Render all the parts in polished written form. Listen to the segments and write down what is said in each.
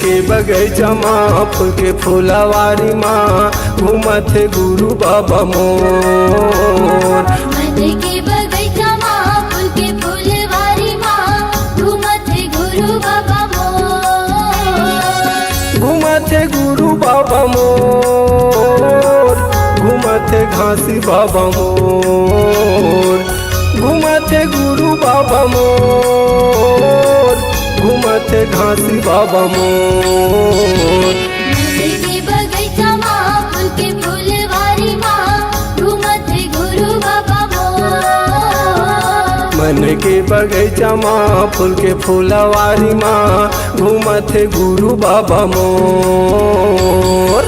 के बगैचा माँ फूल के फूलवारी माँ घूमत है गुरु बाबा मोर। मन के बगैचा माँ फूल के फूलवारी माँ घूमत है गुरु बाबा मोर। घूमत है गुरु बाबा मोर, घूमत है घासी बाबा मोर। घूमत है गुरु बाबा मोर, घूमत है घासी बाबा मोर। मन के बगैचा माँ फूल के फूलवारी माँ घूमत है गुरु बाबा मोर। मन के बगैचा माँ फूल के फूलवारी माँ घूमत है गुरु बाबा मोर।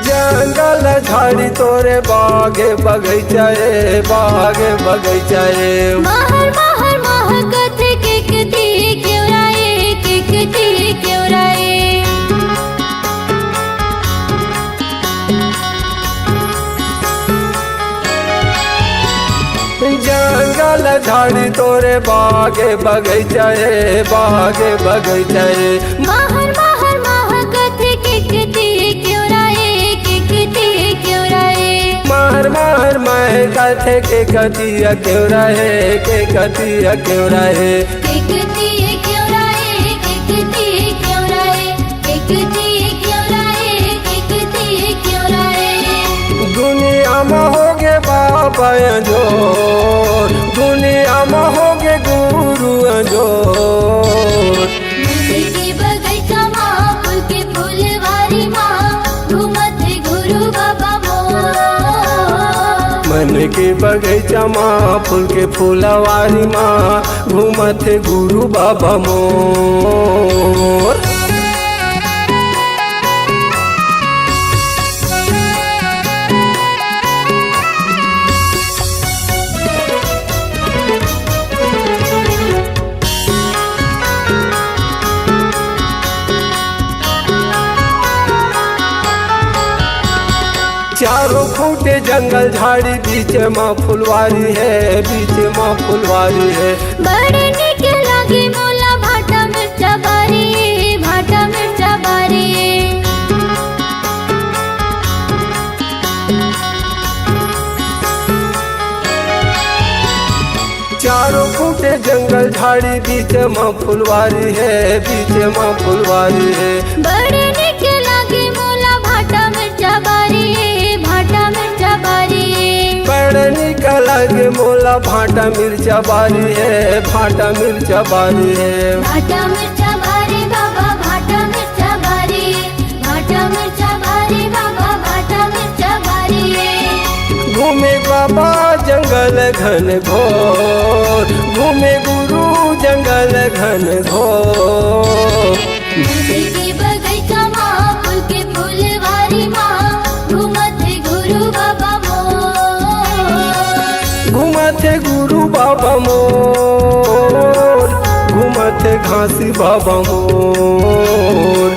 जंगल झाड़ी तोरे बागे बगैचा ए, बागे बगैचा ए। महर महर महकत के कती क्यों राए, के कती क्यों राए। जंगल झाड़ी तोरे बागे बगैचा ए, बागे बगैचा ए। महर महर महकत के कती क्यों राए, के कती क्यों राए। महर महर महकत के कतिया क्यों रहे, के कतिया क्यों रहे। के कती क्यों राए, के कती क्यों राए, के कती क्यों राए, के कती क्यों राए। दुनिया में होगे बाबा जोर, दुनिया में होगे गुरु जोर। मन के बगैचा माँ फूल के फूलवारी माँ घूमत है गुरु बाबा मोर। मन के बगैचा माँ फूल के फूलवारी माँ घूमत है गुरु बाबा मोर। चारों खूंटे जंगल झाड़ी बीच माँ फुलवारी है, बीच माँ फुलवारी है। बड़े निक लागे मोला भाटा मिर्चा बारी, भाटा मिर्चा बारी। चारों खूंटे जंगल झाड़ी बीच माँ फुलवारी है, बीच माँ फुलवारी है। बड़े निक लागे मोला भाटा मिर्चा बारी, भाटा मिर्चा बारी। बड़ निकल के मोला भाटा मिर्चा बारी है, भाटा मिर्चा बारी है। भाटा मिर्चा बारी बाबा, भाटा मिर्चा बारी, भाटा मिर्चा बारी बाबा, भाटा मिर्चा बारी। घूमे बाबा जंगल घन घोर, घूमे गुरु जंगल घन घोर। मन के बगैचा माँ फूल के फूलवारी माँ घूमत है गुरु बाबा मोर। घूमत है गुरु बाबा मोर, घूमत है घासी बाबा मोर।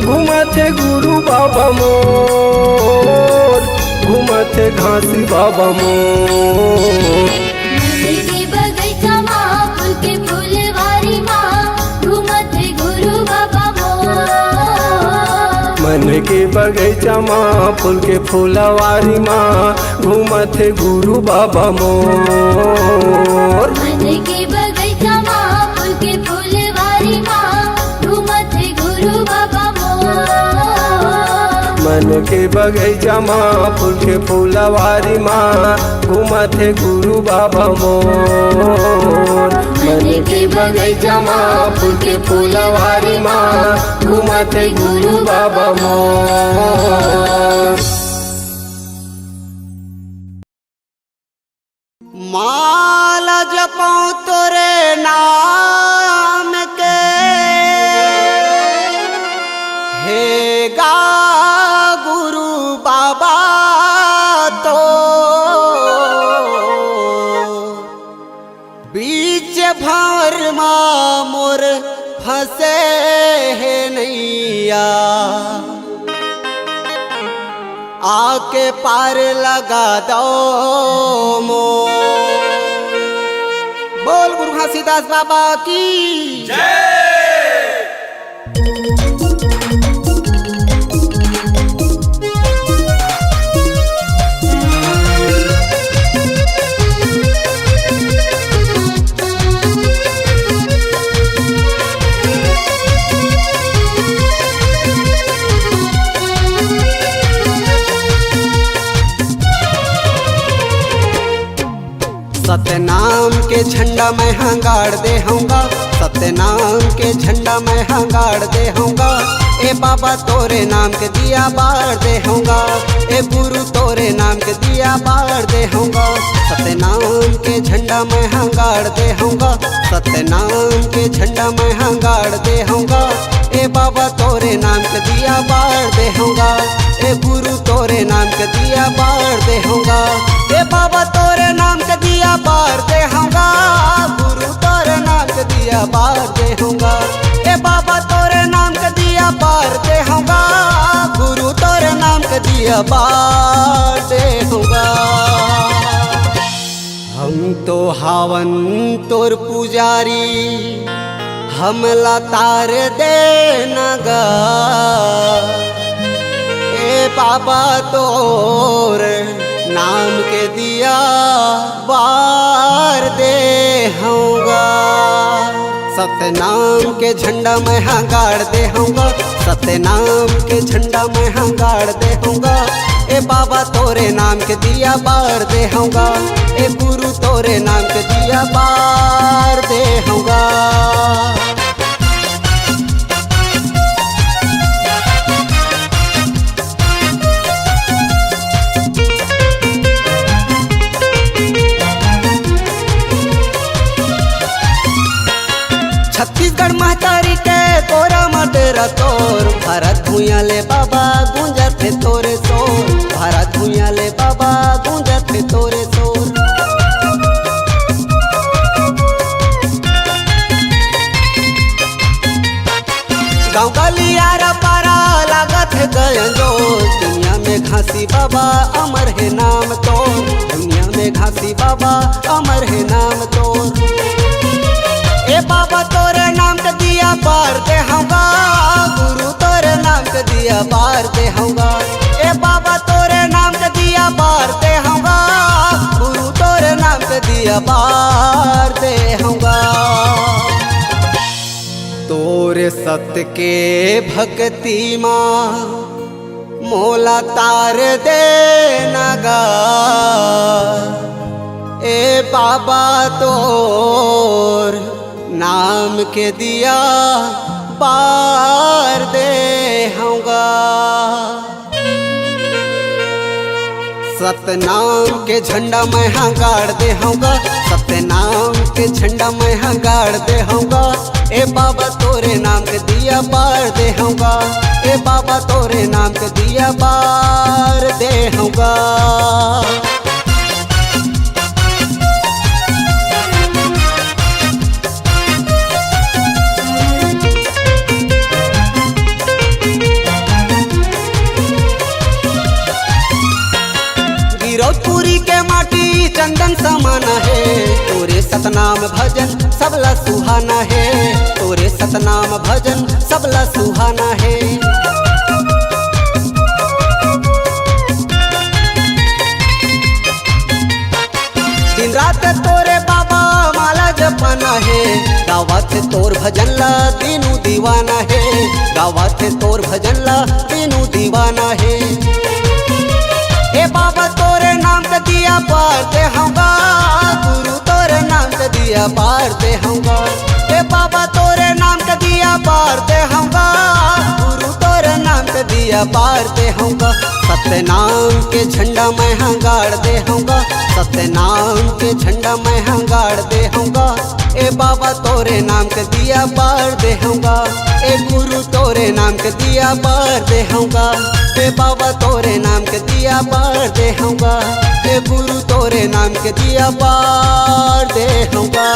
घूमत है गुरु बाबा मोर, घूमत है घासी बाबा मोर। मन के बगैचा माँ फूल के फूलवारी माँ घूमत है गुरु बाबा मोर। मन के बगैचा माँ फूल के फूलवारी माँ घूमत है गुरु बाबा मोर। मन के बगैचा माँ फूल के फूलवारी माँ घूमत है गुरु बाबा मोर। मन के बगैचा माँ फूल के फूलवारी माँ घूमत है गुरु बाबा मोर। मन के बगैचा माँ फूल के फूलवारी माँ घूमत है गुरु बाबा मोर। माला जपऊं तोरे नाम के, हे गा गुरु बाबा तो बीच भाव माँ मोर फंसे है नैया, आके पार लगा दो मोर। बोल गुरु घासीदास बाबा की जय। सतनाम के झंडा मैं हंगाड़ दे होऊंगा, सतनाम के झंडा मैं हंगाड़ दे होऊंगा। ए बाबा तोरे नाम के दिया बार दे होऊंगा, ए गुरु तोरे नाम के दिया बार दे होऊंगा। सतनाम के झंडा मैं हंगाड़ दे होऊंगा, सतनाम के झंडा मैं हंगाड़ दे होऊंगा। ए बाबा तोरे नाम के दिया बार दे होऊंगा, ए गुरु तोरे नाम के दिया बार दे होऊंगा। ए बाबा तोरे नाम के दिया बार दे होऊंगा, गुरु तोरे नाम के दिया बार दे होऊंगा। ए बाबा तोरे नाम के दिया बार दे होऊंगा, गुरु तोरे नाम के दिया बार दे होऊंगा। हम तो हावन तोर पुजारी, हमला तार दे नगा। ए बाबा तोर नाम के दिया बार दे होऊंगा। सतनाम के झंडा मैं हंगाड़ दे होऊंगा, सतनाम के झंडा मैं हंगाड़ दे होऊंगा। ए बाबा तोरे नाम के दिया बार दे होऊंगा, ए गुरु तोरे नाम के दिया बार दे होऊंगा। छत्तीसगढ़ महतारी के तोरा मटेरा तोर, भारत भूया ले बाबा गूंजत है तोरे शोर, भारत भूया ले बाबा गूंजत है तोरे शोर। गाँव गलियारा पारा लागत है गंजोर, दुनिया में घासी बाबा अमर है नाम तोर, दुनिया में घासी बाबा अमर है नाम तोर। ए बाबा तोरे नाम के दिया बार दे होऊंगा, गुरु तोरे नाम के दिया बार दे होऊंगा। ए बाबा तोरे नाम के दिया बार दे होऊंगा, गुरु तोरे नाम के दिया बार दे होऊंगा। तोरे सत्य के भक्ति माँ मोला तार दे नगा। ए बाबा तोर नाम के दिया बार दे होऊंगा। सतनाम के झंडा मैं हंगाड़ दे होऊंगा, सतनाम के झंडा मैं हंगाड़ दे होऊंगा। ए बाबा तोरे नाम के दिया बार दे होऊंगा, ए बाबा तोरे नाम के दिया बार दे होऊंगा। गिरौदपुरी के माटी चंदन समाना है, तोरे सतनाम भजन सबला सुहाना है, तोरे सतनाम भजन सबला सुहाना है। दिन रात तोरे बाबा माला जपना है, गावत तोर भजन ला तीनू दीवाना है, गावत तोर भजन ला तीनू दीवाना है। ए बाबा तोरे नाम के दिया बार दे होऊंगा, गुरु तोरे नाम के दिया बार दे होऊंगा। ए बाबा तोरे नाम के दिया बार दे होऊंगा, गुरु तोरे नाम के दिया बार दे होऊंगा। सतनाम के झंडा मैं हंगाड़ दे होऊंगा, सतनाम के झंडा मैं हंगाड़ दे होऊंगा। ए बाबा तोरे नाम के दिया बार दे होऊंगा। ए गुरु तोरे नाम के दिया बार दे होगा, ए बाबा तोरे नाम के दिया बार दे होगा, ए गुरु तोरे नाम के दिया बार दे होगा।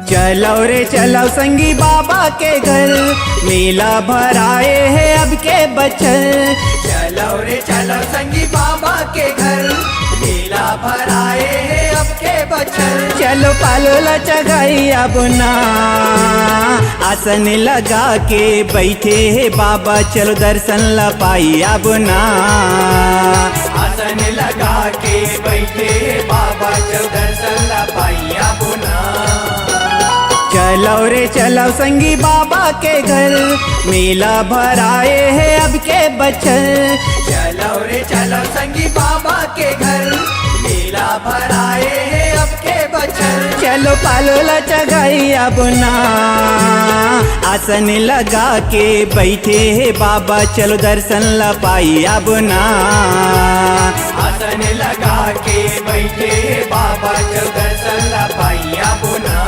चलो रे चलो संगी बाबा के घर, मेला भराए है अब के बचल। चलो रे चलो संगी बाबा के घर, मेला भराए है अब के बचल। चलो पालोला चगाई अब ना, आसन लगा के बैठे है बाबा, चलो दर्शन ला पाई अब ना। आसन लगा के बैठे है बाबा, चलो दर्शन ला पाई अब ना। चलो रे चलो संगी बाबा के घर, मेला भराए है अब के बचल। चलो रे चलो संगी बाबा के घर, मेला भराए है अब के बचल। चलो पालोला चगाई अब ना, आसन लगा के बैठे है बाबा, चलो दर्शन ला पाई अब ना। आसन लगा के बैठे है बाबा, चलो दर्शन ला पाई अब ना।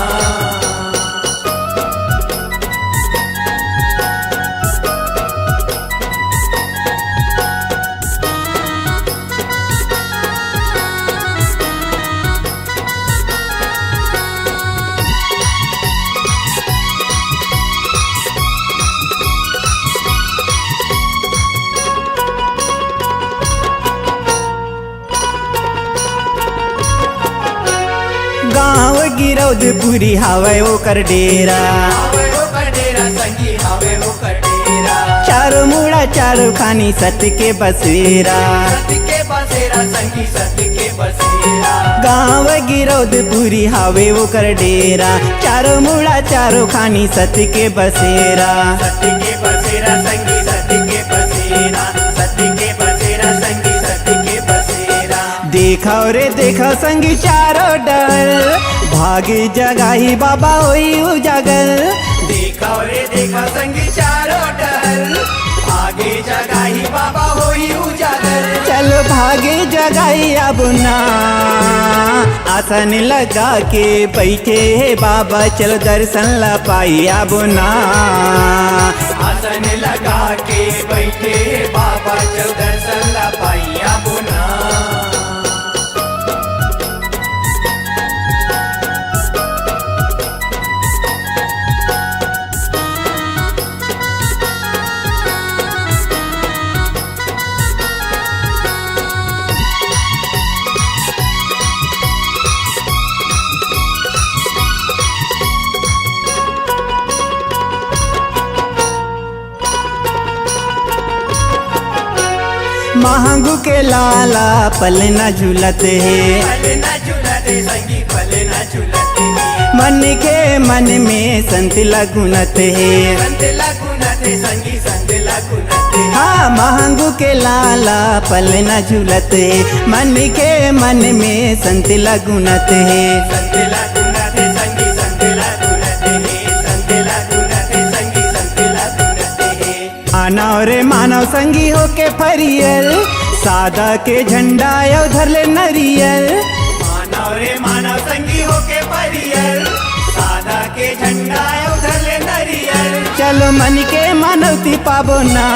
गाँव गिरौदपुरी हवे ओकर डेरा, चारो मुड़ा चारो खानी सत्य के बसेरा। गाँव गिरौदपुरी हवे ओकर डेरा, चारो मुड़ा चारो खानी सत्य के बसेरा। सत्य के बसेरा संगी सत्य के बसेरा, सत्य के बसेरा संगी सत्य के बसेरा। देखो रे देखो संगी चारो डर, भागी जगाही बाबा होई उजागर। देखो रे देखो संगी चारो डर, भागे जगाही बाबा होई उजागर। चलो भागे जगाई अब ना, आसन लगा के बैठे है बाबा, चलो दर्शन ला पाई अब ना। आसन लगा के बैठे है बाबा, चलो दर्शन ला पाई अब ना। महंगू के लाला पलना झूलते है, मन के मन में संत लगुनत है। हाँ महंगू के लाला पलना झूलते है, मन के मन में संत लगुनत है। मानव रे मानव संगी हो के फरियल, सादा के झंडा यो धर ले नरियल। मानव रे मानव संगी हो के फरियल, सादा के झंडा यो धर ले नरियल। चलो मन के मानवती पाबो ना,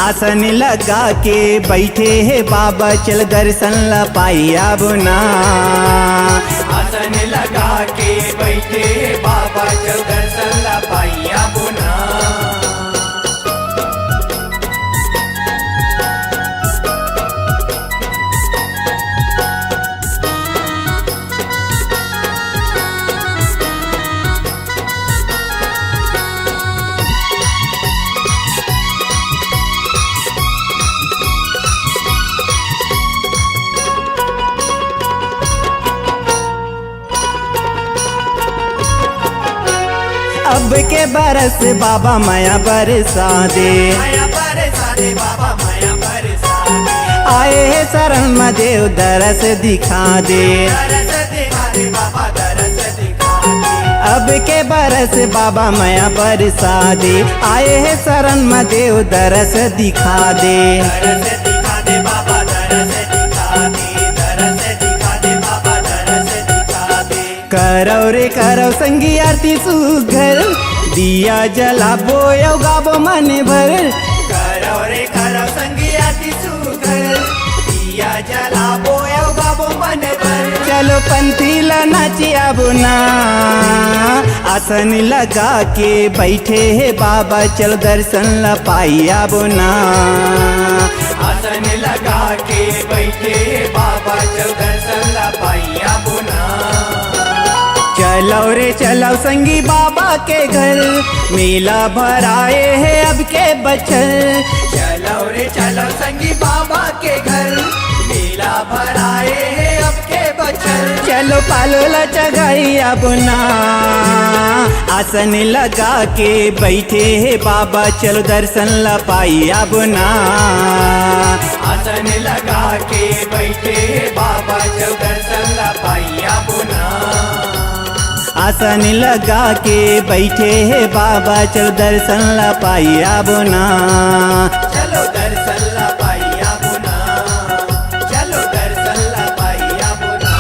आसन लगा के बैठे है बाबा, चल दर्शन ला पाई अब ना। आसन लगा के बैठे है बाबा, चल दर्शन ला पाई अब ना। अब अब के बरस बाबा माया बरसा दे, बाबा माया बरसा दे। आए है शरण में देव दरस दिखा दे, बाबा दरस दिखा दे। अब के बरस बाबा माया बरसा दे, आए है शरण में देव दरस दिखा दे, दिखा दे बाबा दरस दिखा दे, दरस दिखा दे बाबा दरस दिखा दे। करौ रे करौ संगी आरती सुघर, दिया जला बोयो गाबो मन भर। करौ रे करौ संगी आरती सुघर, दिया जला बोयो गाबो मन भर। चलो पंथी ला नाचिया बुना, आसन लगा के बैठे है बाबा, चल दर्शन ला पाइया बुना। आसन लगा के बैठे है बाबा, चल दर्शन ला पाइया बुना। चलो रे चलो संगी बाबा के घर, मेला भराए है अब के बचल। चलो रे चलो संगी बाबा के घर, मेला भराए है अब के बचल। चलो पालोला चगाइया बुना, आसन लगा के बैठे है बाबा, चलो दर्शन ला पाइया बुना। आसन लगा के बैठे है बाबा, चलो दर्शन ला पाइया बुना। आसन लगा के बैठे है बाबा, चलो दर्शन ला पाइया बुना। चलो दर्शन ला पाइया बुना, चलो दर्शन ला पाइया बुना।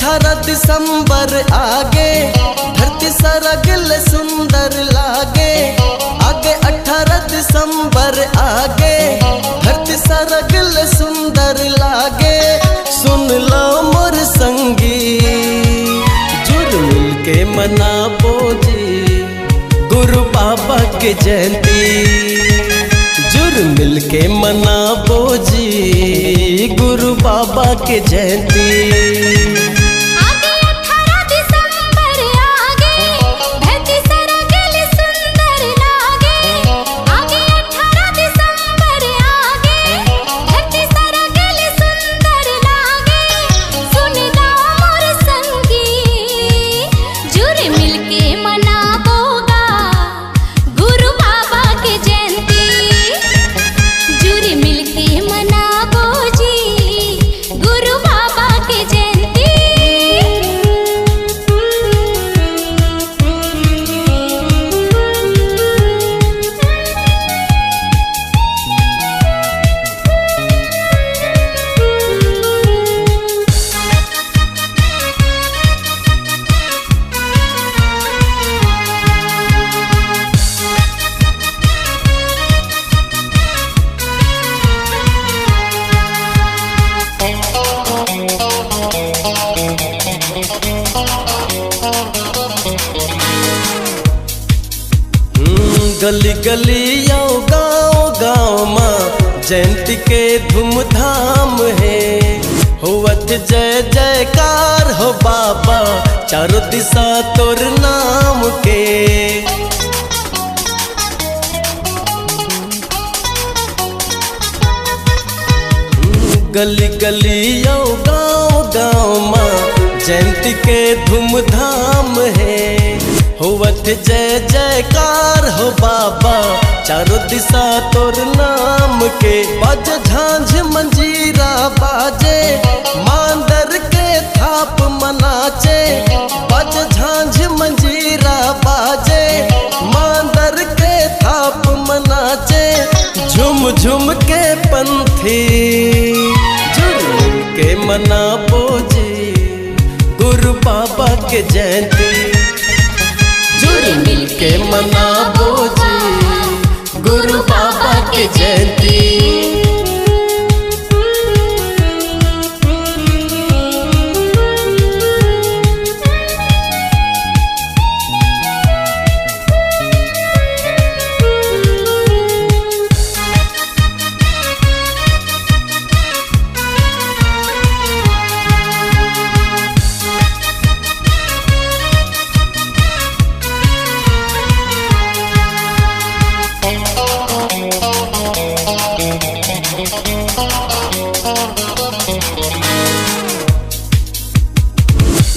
18 दिसंबर आगे धरती सरगल सुंदर लागे। आगे 18 दिसंबर आगे धरती सरगल सुंदर लागे। सुन लो मोर संगी जुड़ मिल के मनाबो जी गुरु बाबा के जयंती। जुड़ मिल के मनाबो जी गुरु बाबा के जयंती। गली गली आओ गाँव गाँव माँ जयंती के धूमधाम है। होवत जय जयकार हो बाबा चारों दिशा तोर नाम के। गली गली आओ गाँव गाँव माँ जयंती के धूमधाम है। होवत जय जयकार हो बाबा चारों दिशा तोर नाम के। बज झांझ मंजीरा बाजे मांदर के थाप मनाचे। बज झांझ मंजीरा बाजे मांदर के थाप मनाचे। झुम झुम के पंथी जुड़ के मनाबो जी गुरु बाबा के जयंती। जुड़ मिल के मनाबो जी गुरु बाबा के जयंती।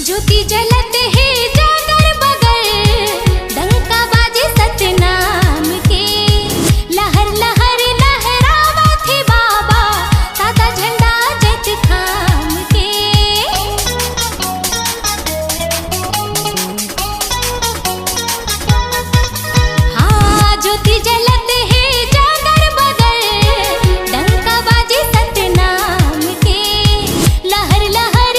ज्योति जलत है जागर बगर डंका बाजे सतनाम के। लहर लहर लहरावा थे बाबा सादा झंडा जत थाम के। हाँ ज्योति जलत है जागर बगर डंका बाजे सतनाम के। लहर लहर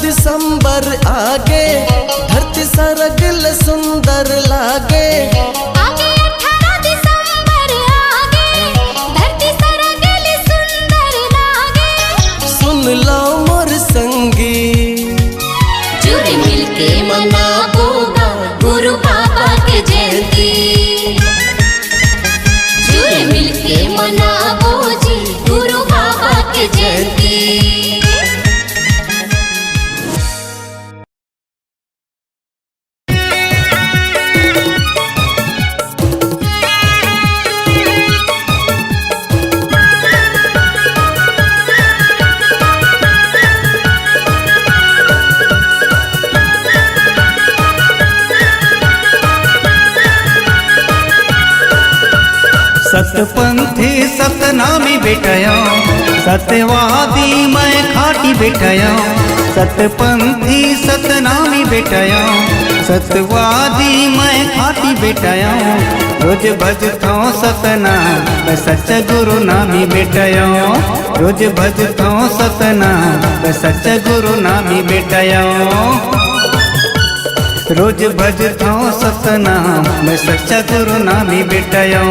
दिसंबर आगे धरती सरगल सुंदर लागे। आगे 18 दिसंबर आगे धरती सरगल सुंदर लागे। सुन लो मोर संगी जुड़ मिल के मनाबो गुरु बाबा के जयंती। जुड़ मिल के मनाबो जी गुरु बाबा के जयंती। सतपंथी सतनामी बेटया, सत्यवादी मैं खाटी बेटया। सतपंथी सतनामी बेटया, सत्यवादी मैं खाटी बेटया। रोज भजतो सतनाम मैं सच्चा गुरु नामी बेटया। रोज भजतो सतनाम मैं सच्चा गुरु नामी बेटया। रोज भजतो सतनाम मैं सच्चा गुरु नामी बेटया।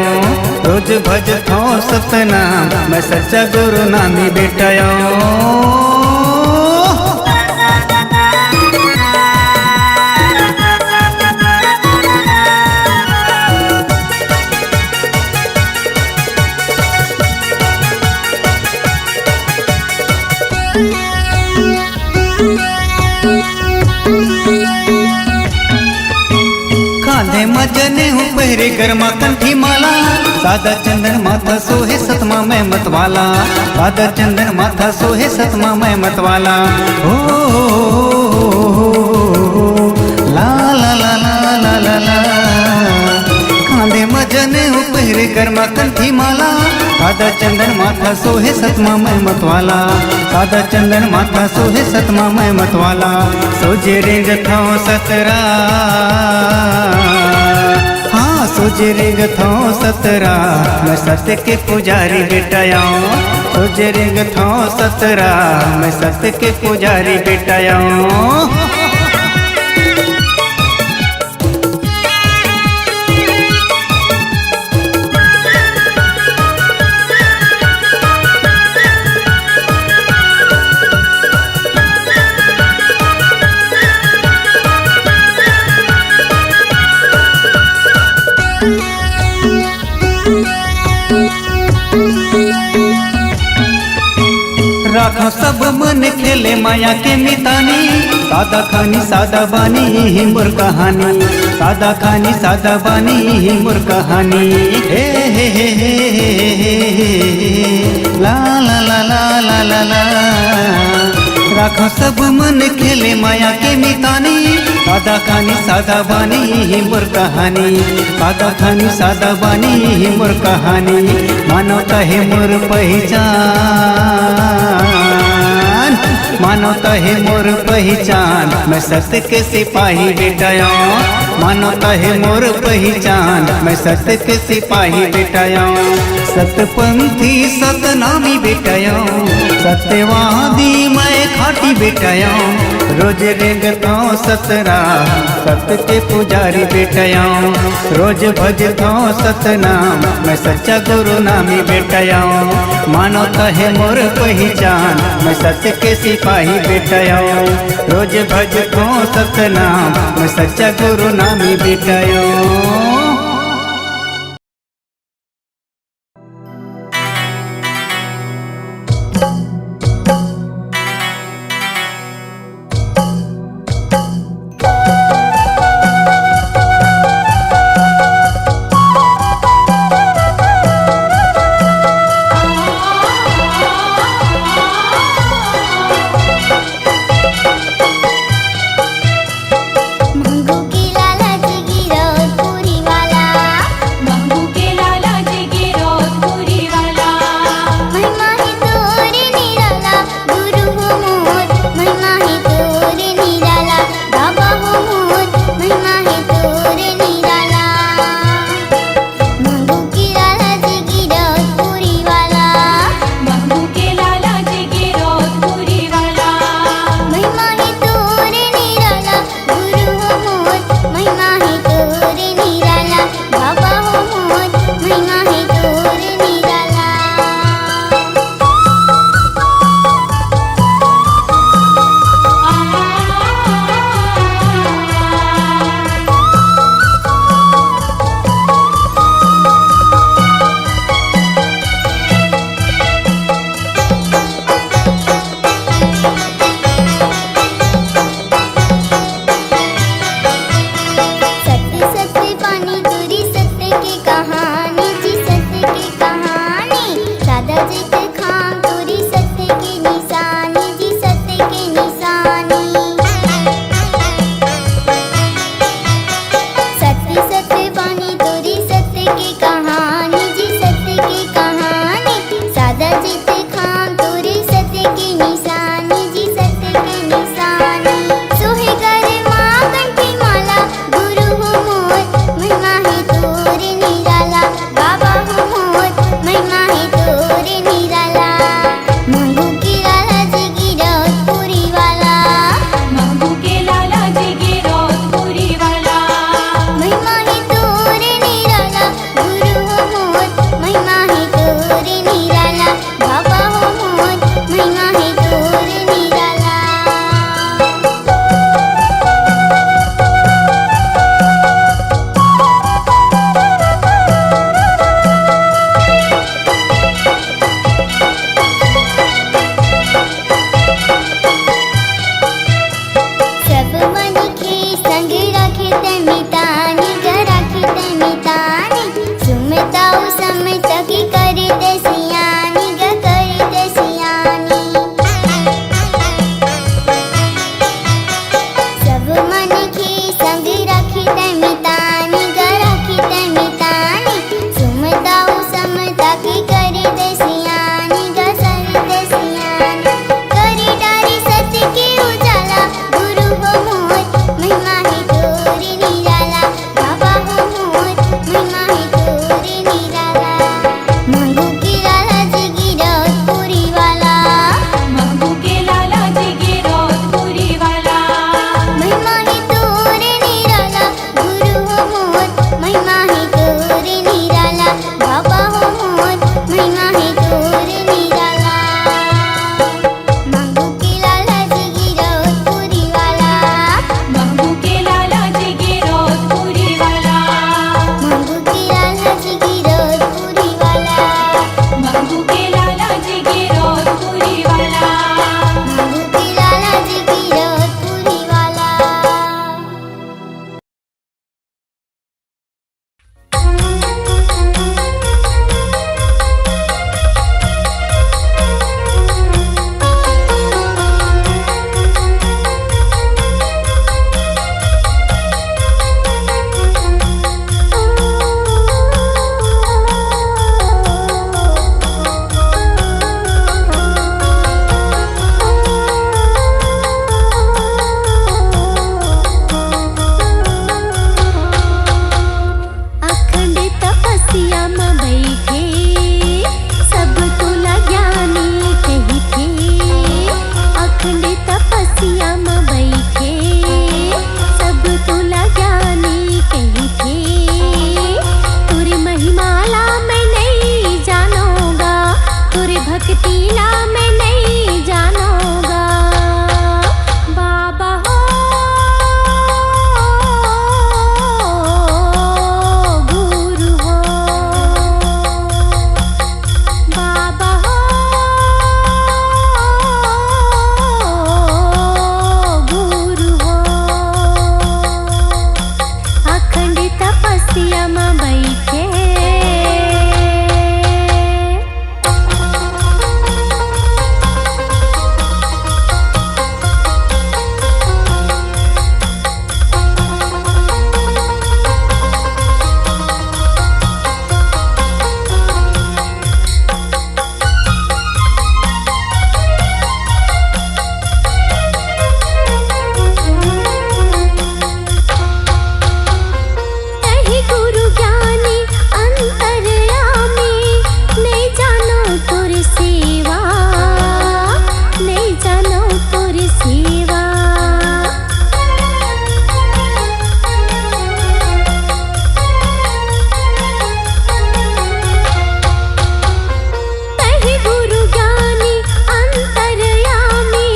रोज भजतो सतनाम मैं सच्चा गुरु नामी बेटया। कांधे मजने हूँ पहरे गरमा कंठी माला। सादा चंदन माथा सोहे सतमा मैं मतवाला। सादा चंदन माथा सोहे सतमा मैं मतवाला। हो ला ला ला ला ला ला ला। कांधे मजने हूँ पहरे गरमा कंठी माला। सादा चंदन माथा सोहे सतमा मैं मतवाला। सादा चंदन माथा सोहे सतमा मैं मतवाला। सोजे रेंग था सतरा, हाँ सोजे रेंग था सतरा मैं सत्य के पुजारी बेटया। सोजे रेंग था सतरा मैं सत्य के पुजारी बेटया। राखो सब मन खेले माया के मितानी। सादा खानी सादा बानी ही मोर कहानी। सादा खानी सादा बानी ही मोर कहानी। हे हे हे हे ला ला ला ला ला ला ला। राखो सब मन खेले माया के मितानी। सादा खानी सादा बानी ही मोर कहानी। सादा खानी सादा बानी ही मोर कहानी। मानो कहे मोर पहचान, मानो कहे मोर पहचान मैं सत्य के सिपाही बेटया। मानो कहे मोर पहचान मैं सत्य के सिपाही बेटया। सतपंथी सतनामी बेटया, सत्यवादी मैं खाटी बेटया। रोज रेंगता सतरा सत्य के पुजारी बेटया। रोज भजता सतनाम मैं सच्चा गुरु नामी बेटया। मानो कहे मोर पहचान मैं सत्य के सिपाही बेटया। रोज भजता सतनाम मैं सच्चा गुरु नामी बेटया। मंगू की लालच गिरौत पूरी तपस्या में बैठे सब तुला ज्ञानी कही थे अखंड तपस्या में बैठे सब तुला ज्ञानी कही थे तुरी महिमाला मैं नहीं जानूंगा तुरी भक्तिला मैं नहीं जानूंगा बाबा हो गुरु हो बाबा हो गुरु हो अखंड तपस्या में बैठे कही गुरु ज्ञानी अंतर्यामी नहीं जानो तुर सेवा नहीं जानो तुर सेवा कही गुरु ज्ञानी अंतर्यामी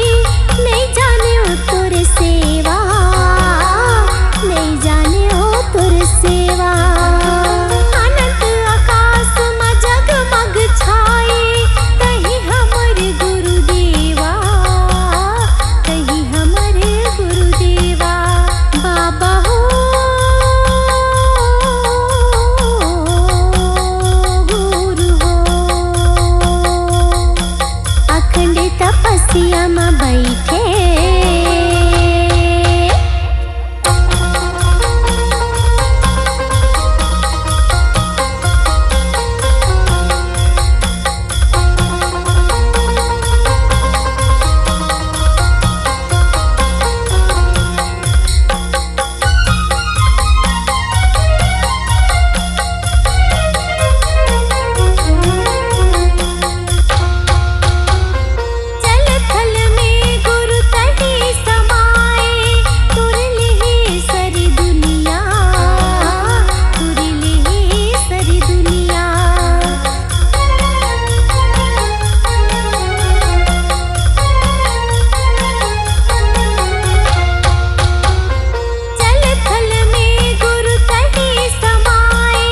नहीं जाने तुर सेवा नहीं जाने हो तुर सेवा अनंत आकाश में जगमग छाए कहीं हमर गुरुदेवा कहीं हमर गुरुदेवा बाबा हो गुरु हो अखंड तपस्या में बैठे जल थल में गुरु तटी समाए तुरले सरी दुनिया तुरले सरी दुनिया जल थल में गुरु तटी समाए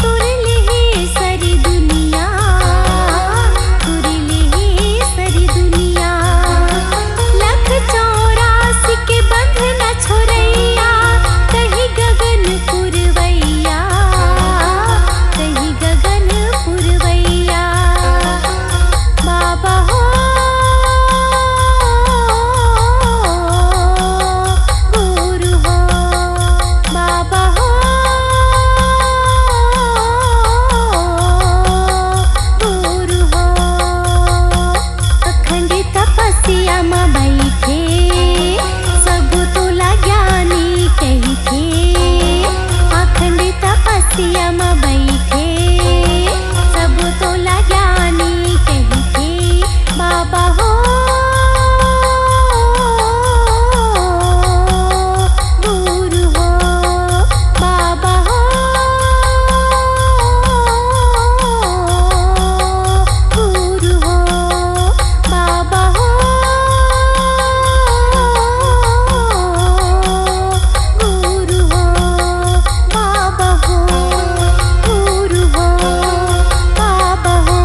तुरले सरी दुनिया तुरले सरी दुनिया लख 84 के बंध न छोड़ैया कहीं गगन पुरवैया कहीं गगन पुरवैया बाबा हो गुरु हो बाबा हो गुरु हो अखंड तपस्या में बैठे सब तुला ज्ञानी कही थे अखंड तपस्या में बैठे सब तुला ज्ञानी कही थे बाबा हो गुरु हो बाबा हो गुरु हो बाबा हो गुरु हो बाबा हो गुरु हो बाबा हो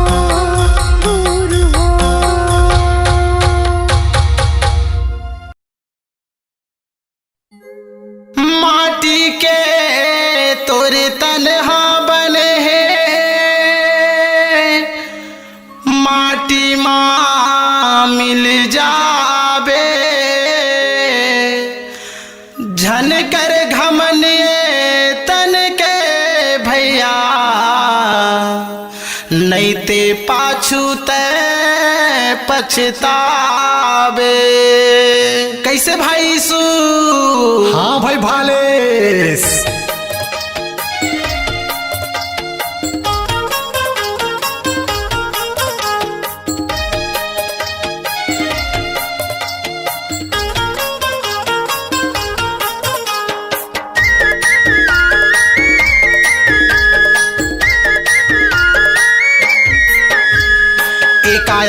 गुरु हो माटी के तोरे तनहा बने हैं माटी माँ मिल जाबे झन कर घमन ये तन के भैया नहीं ते पाछू ते पछतावे। कैसे भाई सू? हाँ भाई भालेस,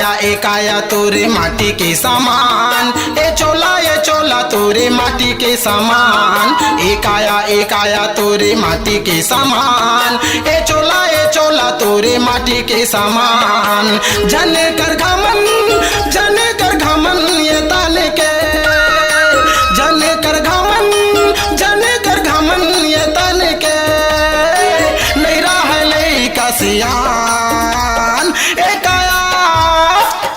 एक आया तोरे माटी के सामान, ए चोला तोरे माटी के सामान। एक आया तोरे माटी के सामान, ए चोला तोरे माटी के सामान। जने कर घमन ये ताने के, जने कर घमन ये ताने के, नहीं रहा लइका सियान।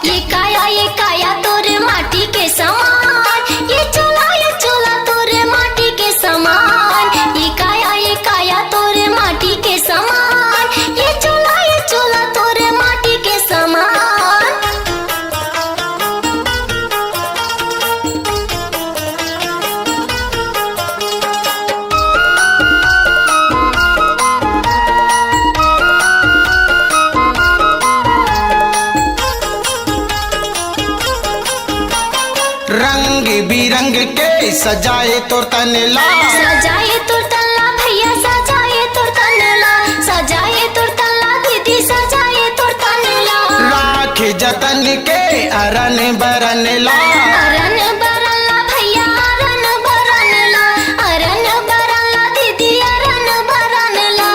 एक आया तोरे माटी के समान, ये चोला तोरे माटी के समान। एक आया तोरे माटी के समान, ये चोला तोरे माटी के समान। रंग बिरंग के सजाए तोर तनला, सजाए तोर तल्ला भैया, सजाए तोर तल्ला, सजाए तोर तल्ला दीदी, सजाए तोर तल्ला। राख जतन के अरन बरनला, अरन बरनला भैया, अरन बरनला, अरन बरनला दीदी, अरन बरनला।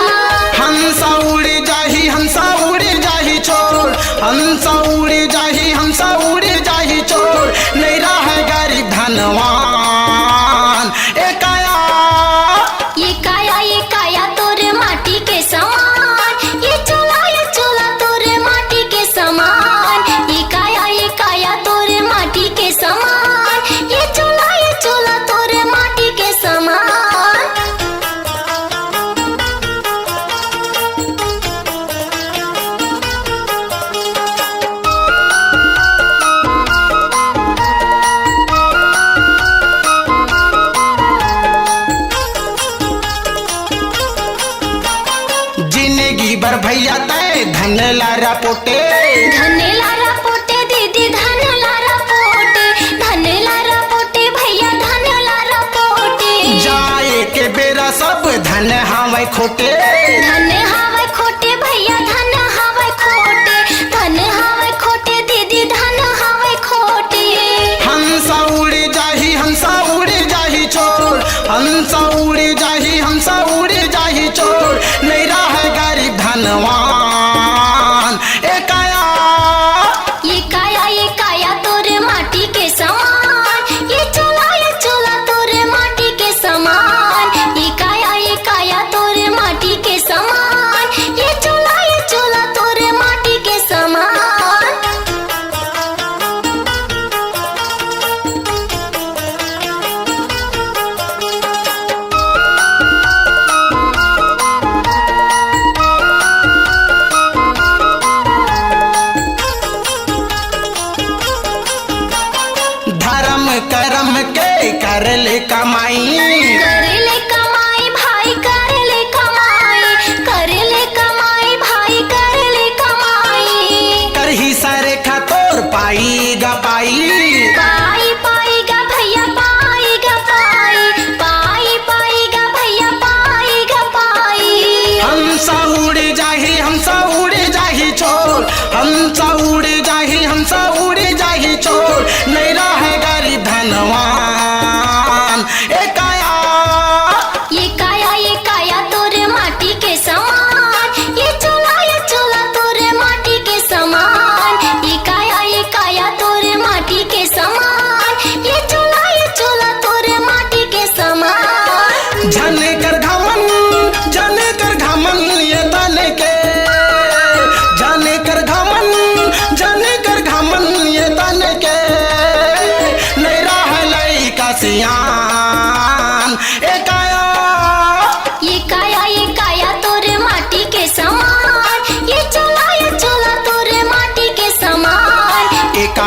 हंसा उड़ जाही छोड़, हंसा उड़ जाही छोड़, नहीं रहा गरीब धनवान। एक आया तोरे माटी के समान, ये चोला तोरे माटी के समान। एक आया तोरे माटी के समान, ये चोला तोरे माटी के समान। जिंदगी भर भैया तय धन लारा पोटे, धन लारा पोटे दीदी, धन लारा पोटे, धन लारा पोटे भैया, धन लारा पोटे। जाए के बेरा सब धन हावे खोटे, धन हावे खोटे भैया, धन हावे खोटे, धन हावे खोटे दीदी, धन हावे खोटे। हंसा उड़ जाही छोड़, हंसा उड़ जाही छोड़, नहीं रहा गरीब धनवान। एक आया तोरे माटी के समान, ये चोला तोरे माटी के समान। एक आया तोरे माटी के समान, ये चोला तोरे माटी के समान। धर्म करम के कर ले कमाई, करेले कमाई भाई, करेले कमाई, करेले कमाई भाई, करेले कमाई। करही सारे खतोर पाईगा पाई, पाईगा भैया, पाईगा भैया, पाईगा पाई। हंसा उड़ जाही छोड़, हंसा उड़ जाही छोड़, नहीं रहा गरीब धनवान। एक आया तोरे माटी के समान, ये चोला तोरे माटी के समान। एक आया तोरे माटी के समान, ये चोला तोरे माटी के समान। जने कर घमन ये तने के, जने कर घमन ये तने के, नहीं रहा लइका सियान। एक आया तोरे माटी के समान, ये चोला तोरे माटी के समान। एक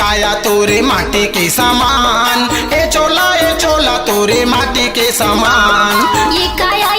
आया तोरे माटी के सामान, ए चोला तोरे माटी के सामान। एक आया